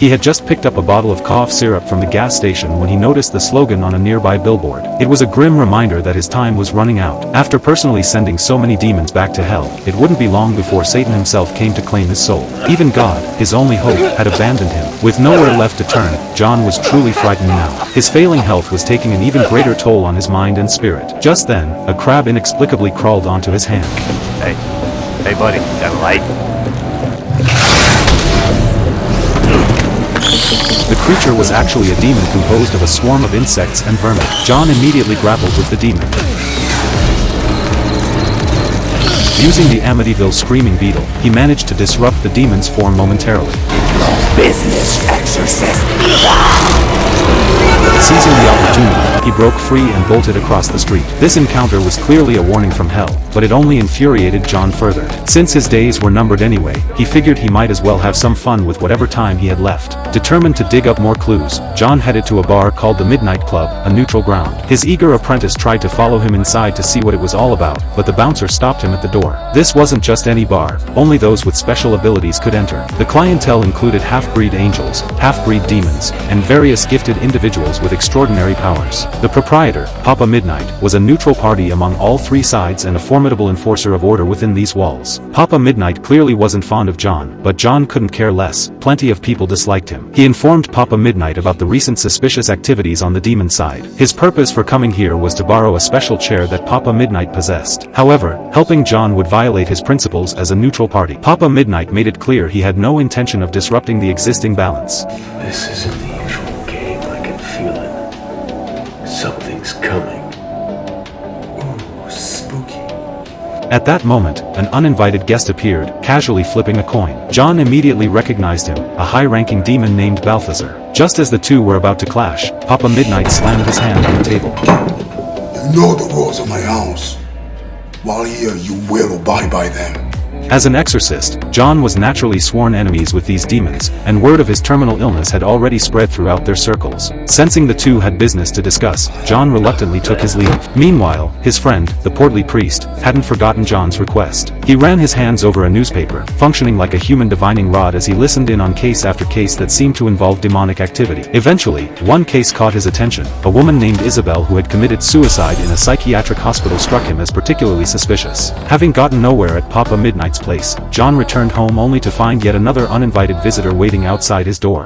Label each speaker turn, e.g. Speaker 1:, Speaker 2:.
Speaker 1: He had just picked up a bottle of cough syrup from the gas station when he noticed the slogan on a nearby billboard. It was a grim reminder that his time was running out. After personally sending so many demons back to hell, it wouldn't be long before Satan himself came to claim his soul. Even God, his only hope, had abandoned him. With nowhere left to turn, John was truly frightened now. His failing health was taking an even greater toll on his mind and spirit. Just then, a crab inexplicably crawled onto his hand.
Speaker 2: Hey buddy, got a light?
Speaker 1: The creature was actually a demon composed of a swarm of insects and vermin. John immediately grappled with the demon. Using the Amityville screaming beetle, he managed to disrupt the demon's form momentarily.
Speaker 3: Business exorcist.
Speaker 1: Seizing the opportunity, he broke free and bolted across the street. This encounter was clearly a warning from hell, but it only infuriated John further. Since his days were numbered anyway, he figured he might as well have some fun with whatever time he had left. Determined to dig up more clues, John headed to a bar called the Midnight Club, a neutral ground. His eager apprentice tried to follow him inside to see what it was all about, but the bouncer stopped him at the door. This wasn't just any bar, only those with special abilities could enter. The clientele included half-breed angels, half-breed demons, and various gifted individuals with extraordinary powers. The proprietor, Papa Midnight, was a neutral party among all three sides and a formidable enforcer of order within these walls. Papa Midnight clearly wasn't fond of John, but John couldn't care less. Plenty of people disliked him. He informed Papa Midnight about the recent suspicious activities on the demon side. His purpose for coming here was to borrow a special chair that Papa Midnight possessed. However, helping John would violate his principles as a neutral party. Papa Midnight made it clear he had no intention of disrupting the existing balance.
Speaker 4: This isn't the usual game, I can feel it. Something's coming. Ooh, spooky.
Speaker 1: At that moment, an uninvited guest appeared, casually flipping a coin. John immediately recognized him, a high-ranking demon named Balthazar. Just as the two were about to clash, Papa Midnight slammed his hand on the table.
Speaker 5: You know the rules of my house. While here, you will abide by them.
Speaker 1: As an exorcist, John was naturally sworn enemies with these demons, and word of his terminal illness had already spread throughout their circles. Sensing the two had business to discuss, John reluctantly took his leave. Meanwhile, his friend, the portly priest, hadn't forgotten John's request. He ran his hands over a newspaper, functioning like a human divining rod as he listened in on case after case that seemed to involve demonic activity. Eventually, one case caught his attention. A woman named Isabel who had committed suicide in a psychiatric hospital struck him as particularly suspicious. Having gotten nowhere at Papa Midnight's place, John returned home only to find yet another uninvited visitor waiting outside his door.